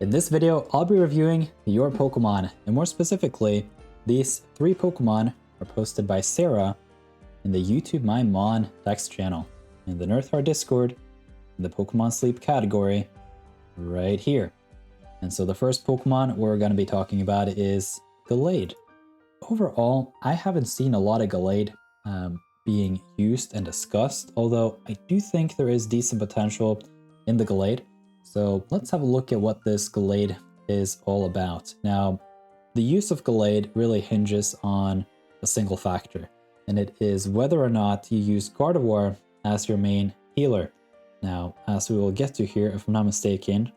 In this video, I'll be reviewing your Pokemon, and more specifically, these 3 Pokemon are posted by Sarah in the YouTube My Mon text channel, in the nirtheart Discord, in the Pokemon Sleep category, right here. And so the first Pokemon we're going to be talking about is Gallade. Overall, I haven't seen a lot of Gallade being used and discussed, although I do think there is decent potential in the Gallade. So let's have a look at what this Gallade is all about. Now, the use of Gallade really hinges on a single factor, and it is whether or not you use Gardevoir as your main healer. Now, as we will get to here, if I'm not mistaken,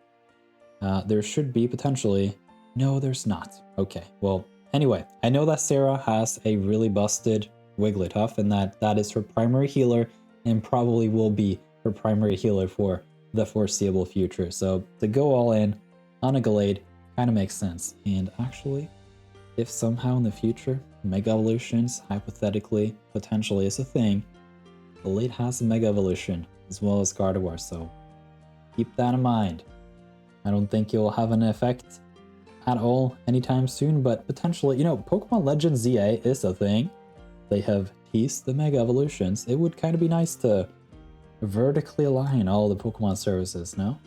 there should be potentially... No, there's not. Okay, well, anyway, I know that Sarah has a really busted Wigglytuff, and that is her primary healer, and probably will be her primary healer for the foreseeable future. So to go all in on a Gallade kind of makes sense. And actually, if somehow in the future Mega Evolutions hypothetically potentially is a thing, Gallade has a Mega Evolution as well as Gardevoir, so keep that in mind. I don't think it will have an effect at all anytime soon, but potentially, you know, Pokemon Legends ZA is a thing. They have teased the Mega Evolutions. It would kind of be nice to vertically align all the Pokemon services, no?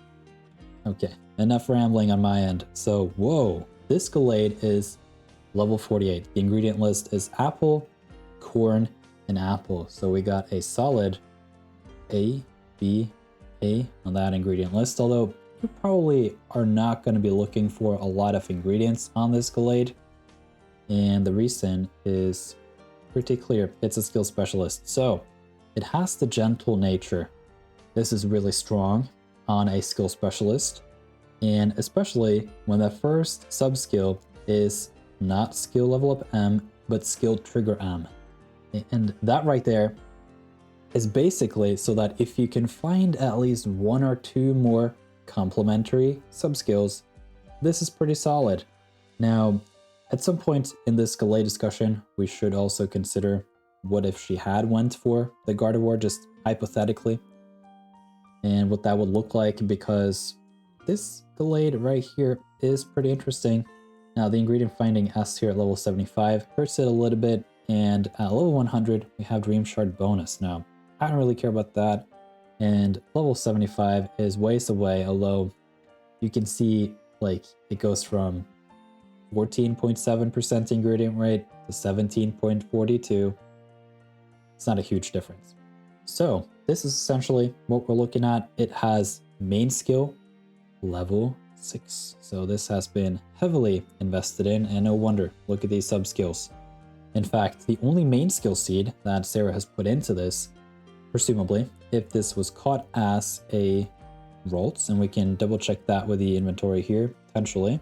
Okay, enough rambling on my end. So, whoa, this Gallade is level 48. The ingredient list is apple, corn, and apple. So we got a solid A, B, A on that ingredient list, although you probably are not going to be looking for a lot of ingredients on this Gallade. And the reason is pretty clear. It's a skill specialist. So it has the gentle nature. This is really strong on a skill specialist, and especially when the first sub-skill is not skill level up M, but skill trigger M. And that right there is basically so that if you can find at least 1 or 2 more complementary sub-skills, this is pretty solid. Now, at some point in this Gallade discussion, we should also consider what if she had went for the Gardevoir, just hypothetically, and what that would look like, because this Gallade right here is pretty interesting. Now, the ingredient finding S here at level 75 hurts it a little bit, and at level 100 we have Dream Shard bonus. Now, I don't really care about that, and level 75 is ways away, although you can see like it goes from 14.7% ingredient rate to 17.42. It's not a huge difference. So this is essentially what we're looking at. It has main skill level 6. So this has been heavily invested in, and no wonder, look at these sub skills. In fact, the only main skill seed that Sarah has put into this, presumably, if this was caught as a Ralts, and we can double check that with the inventory here, potentially.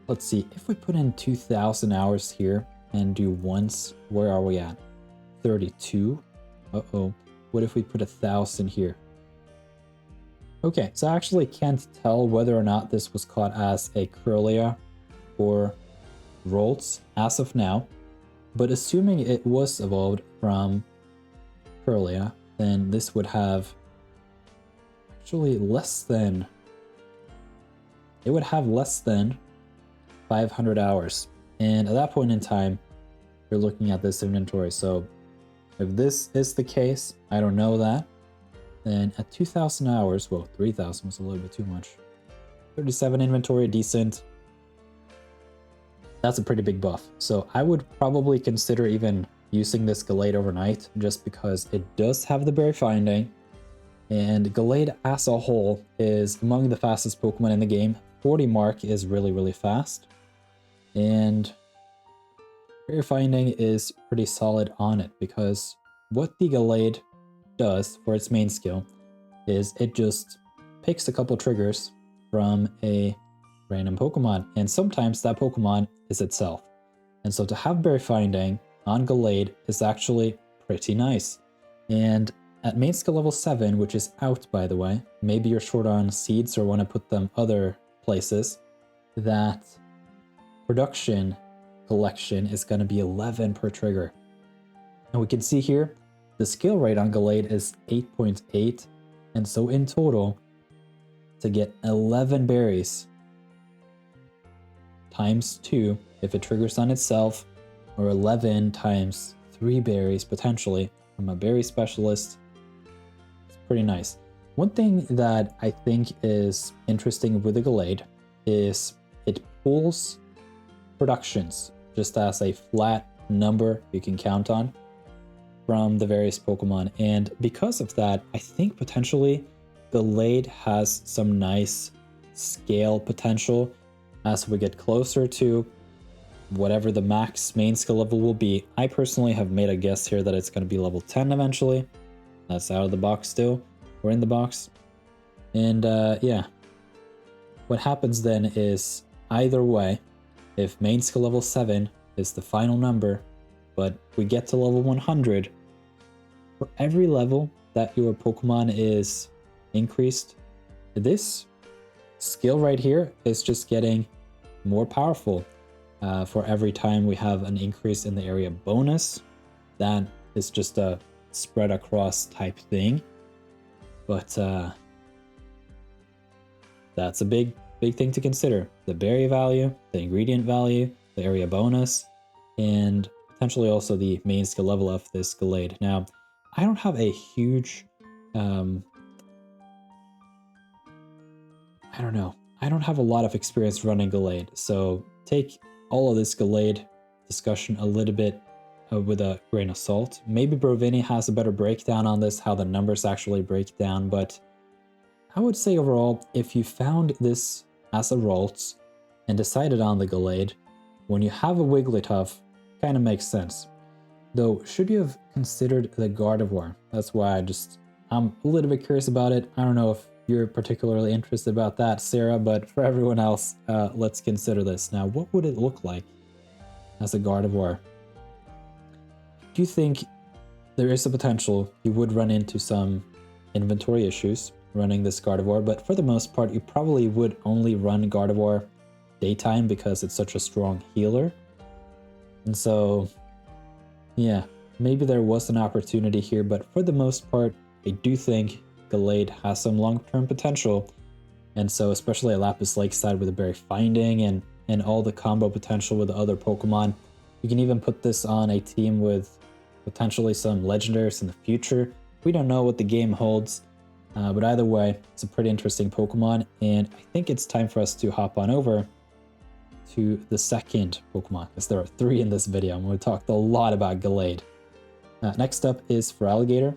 Let's see, if we put in 2,000 hours here and do once, where are we at? 32. Uh-oh. What if we put 1,000 here? Okay, so I actually can't tell whether or not this was caught as a Kirlia or Ralts as of now, but assuming it was evolved from Kirlia, then this would have actually less than 500 hours. And at that point in time, you're looking at this inventory. So if this is the case, I don't know that, then at 2,000 hours, well, 3,000 was a little bit too much. 37 inventory, decent. That's a pretty big buff. So I would probably consider even using this Gallade overnight, just because it does have the berry finding, and Gallade as a whole is among the fastest Pokemon in the game. 40 mark is really, really fast, and berry finding is pretty solid on it, because what the Gallade does for its main skill is it just picks a couple triggers from a random Pokemon, and sometimes that Pokemon is itself. And so to have berry finding on Gallade is actually pretty nice. And at main skill level 7, which is out by the way, maybe you're short on seeds or want to put them other places, that production collection is going to be 11 per trigger. And we can see here the skill rate on Gallade is 8.8, and so in total, to get 11 berries times 2 if it triggers on itself, or 11 times 3 berries potentially from a berry specialist. It's pretty nice. One thing that I think is interesting with the Gallade is it pulls productions just as a flat number you can count on from the various Pokemon. And because of that, I think potentially Gallade has some nice scale potential as we get closer to whatever the max main skill level will be. I personally have made a guess here that it's going to be level 10 eventually. That's out of the box still, or in the box. And yeah, what happens then is either way, if main skill level 7 is the final number, but we get to level 100, for every level that your Pokemon is increased, this skill right here is just getting more powerful. For every time we have an increase in the area bonus, that is just a spread across type thing. But that's a big thing to consider. The berry value, the ingredient value, the area bonus, and potentially also the main skill level of this Gallade. Now, I don't have a huge, I don't know. I don't have a lot of experience running Gallade, so take all of this Gallade discussion a little bit with a grain of salt. Maybe Brovinnie has a better breakdown on this, how the numbers actually break down, but I would say overall, if you found this as a Ralts and decided on the Gallade, when you have a Wigglytuff, kind of makes sense. Though, should you have considered the Gardevoir? That's why I'm a little bit curious about it. I don't know if you're particularly interested about that, Sarah, but for everyone else, let's consider this. Now, what would it look like as a Gardevoir? Do you think there is a potential you would run into some inventory issues running this Gardevoir, but for the most part, you probably would only run Gardevoir daytime because it's such a strong healer. And so, yeah, maybe there was an opportunity here, but for the most part, I do think Gallade has some long-term potential. And so, especially at Lapis Lakeside with the berry finding and all the combo potential with the other Pokemon, you can even put this on a team with potentially some legendaries in the future. We don't know what the game holds, but either way, it's a pretty interesting Pokemon, and I think it's time for us to hop on over to the second Pokemon, because there are 3 in this video, and we talked a lot about Gallade. Next up is Feraligatr,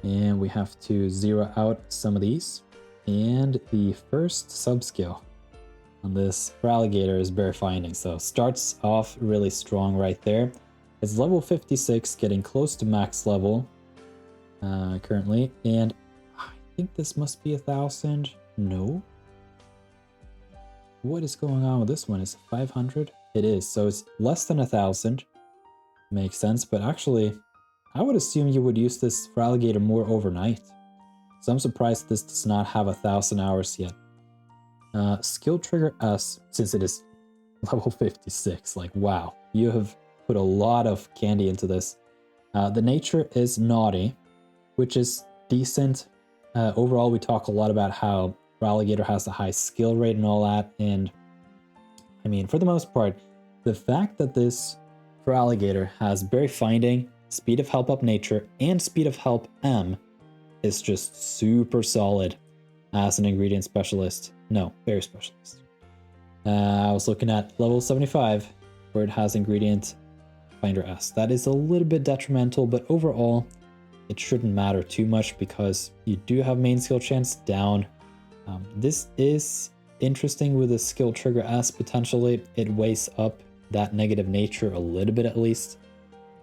and we have to zero out some of these, and the first sub-skill on this Feraligatr is Berry Finding, so starts off really strong right there. It's level 56, getting close to max level currently, and I think this must be 1,000. No. What is going on with this one? Is it 500? It is, so it's less than 1,000. Makes sense, but actually, I would assume you would use this Feraligatr more overnight. So I'm surprised this does not have 1,000 hours yet. Skill trigger S, since it is level 56, like wow, you have put a lot of candy into this. The nature is naughty, which is decent. Overall, we talk a lot about how Feraligatr has a high skill rate and all that, and I mean, for the most part, the fact that this Feraligatr has Berry Finding, Speed of Help Up Nature, and Speed of Help M is just super solid as an ingredient specialist. No, berry specialist. I was looking at level 75, where it has ingredient Finder S. That is a little bit detrimental, but overall, it shouldn't matter too much because you do have main skill chance down. This is interesting with the skill trigger S. Potentially, it weighs up that negative nature a little bit at least.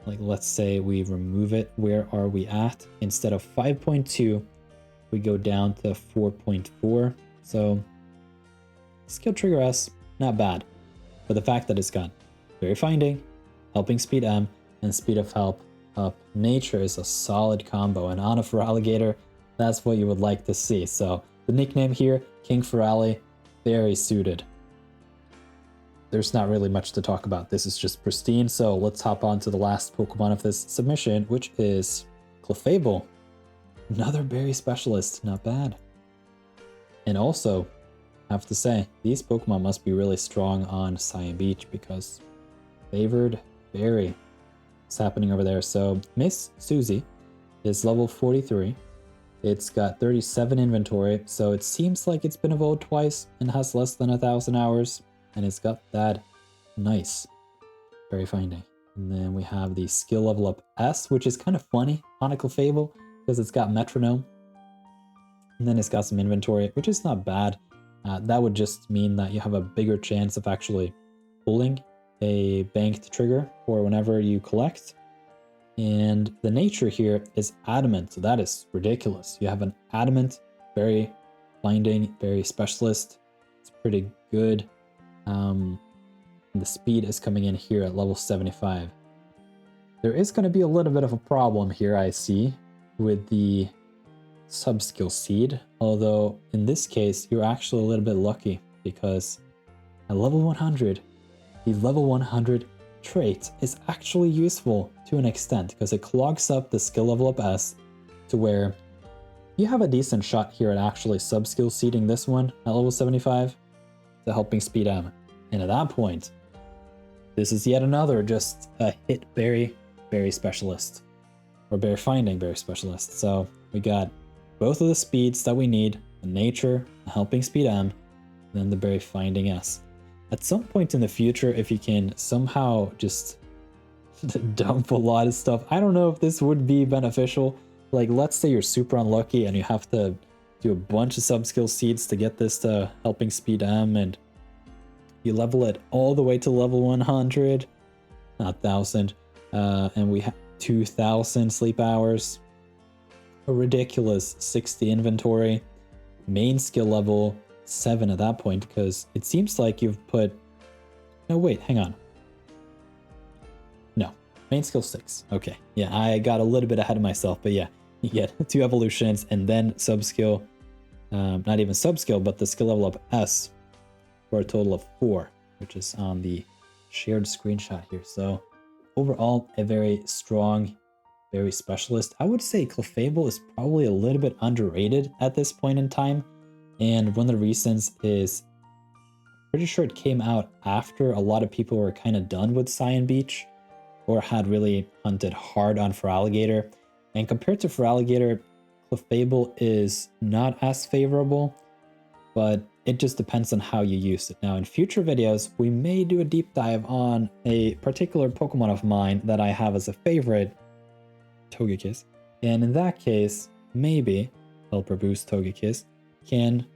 Like, let's say we remove it. Where are we at? Instead of 5.2, we go down to 4.4. So, skill trigger S, not bad. But the fact that it's got Berry Finding, Helping Speed M, and Speed of Help Up Nature is a solid combo. And on a Feraligatr, that's what you would like to see. So, the nickname here, King Ferali, very suited. There's not really much to talk about. This is just pristine. So let's hop on to the last Pokemon of this submission, which is Clefable. Another berry specialist, not bad. And also have to say, these Pokemon must be really strong on Cyan Beach because favored berry is happening over there. So Miss Susie is level 43. It's got 37 inventory, so it seems like it's been evolved twice and has less than 1,000 hours, and it's got that nice berry finding. And then we have the skill level up S, which is kind of funny on a Clefable because it's got metronome. And then it's got some inventory, which is not bad. That would just mean that you have a bigger chance of actually pulling a banked trigger for whenever you collect. And the nature here is adamant, so that is ridiculous. You have an adamant berry finding, berry specialist. It's pretty good. And the speed is coming in here at level 75. There is going to be a little bit of a problem here, I see, with the subskill seed, although in this case you're actually a little bit lucky because at level 100 the level 100 trait is actually useful to an extent because it clogs up the skill level up S to where you have a decent shot here at actually subskill seeding this one at level 75 to helping speed M. And at that point, this is yet another just a hit berry specialist or berry finding berry specialist. So we got both of the speeds that we need, the nature, the helping speed M, and then the berry finding S. At some point in the future, if you can somehow just dump a lot of stuff, I don't know if this would be beneficial. Like, let's say you're super unlucky and you have to do a bunch of subskill seeds to get this to helping speed M, and you level it all the way to level 100, not 1,000, and we have 2,000 sleep hours. A ridiculous 60 inventory, main skill level 7 at that point, because it seems like you've put... No, wait, hang on. No, main skill 6. Okay, yeah, I got a little bit ahead of myself, but yeah, you get 2 evolutions and then subskill, not even subskill, but the skill level up S for a total of 4, which is on the shared screenshot here. So overall, a very strong berry specialist. I would say Clefable is probably a little bit underrated at this point in time, and one of the reasons is pretty sure it came out after a lot of people were kind of done with Cyan Beach or had really hunted hard on Feraligatr, and compared to Feraligatr, Clefable is not as favorable, but it just depends on how you use it. Now in future videos we may do a deep dive on a particular Pokemon of mine that I have as a favorite, Togekiss, and in that case maybe Helper Boost Togekiss can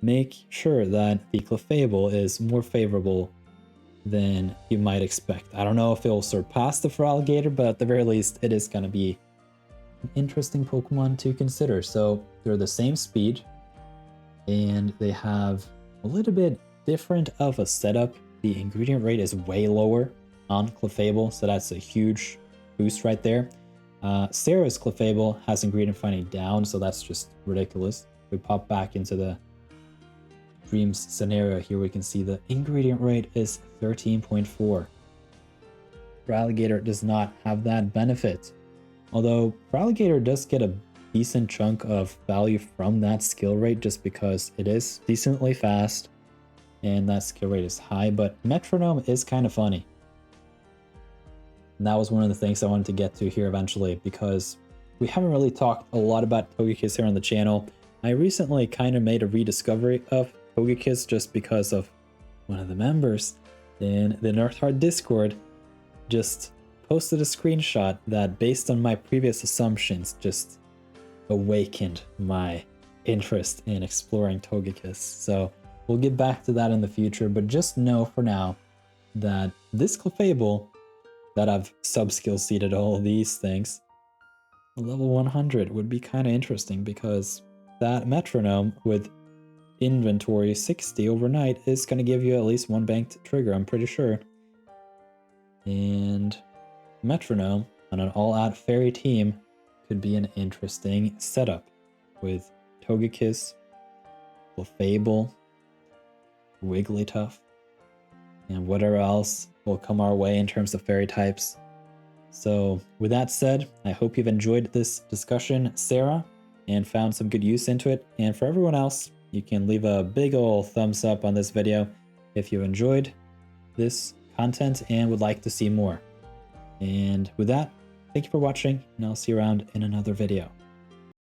make sure that the Clefable is more favorable than you might expect. I don't know if it will surpass the Feraligatr, but at the very least it is going to be an interesting Pokemon to consider. So they're the same speed and they have a little bit different of a setup. The ingredient rate is way lower on Clefable, so that's a huge boost right there. Sarah's Clefable has ingredient finding down, so that's just ridiculous. We pop back into the Dreams scenario here, we can see the ingredient rate is 13.4. Feraligatr does not have that benefit, although Feraligatr does get a decent chunk of value from that skill rate just because it is decently fast and that skill rate is high, but metronome is kind of funny. And that was one of the things I wanted to get to here eventually, because we haven't really talked a lot about Togekiss here on the channel. I recently kind of made a rediscovery of Togekiss just because of one of the members in the nirtheart Discord just posted a screenshot that, based on my previous assumptions, just awakened my interest in exploring Togekiss. So we'll get back to that in the future, but just know for now that this Clefable that I've subskill seeded all of these things, level 100 would be kind of interesting, because that metronome with inventory 60 overnight is going to give you at least 1 banked trigger, I'm pretty sure. And metronome on an all-out fairy team could be an interesting setup with Togekiss, Clefable, Wigglytuff, and whatever else will come our way in terms of fairy types. So with that said, I hope you've enjoyed this discussion, Sarah, and found some good use into it. And for everyone else, You can leave a big ol' thumbs up on this video if you enjoyed this content and would like to see more. And with that, thank you for watching, and I'll see you around in another video.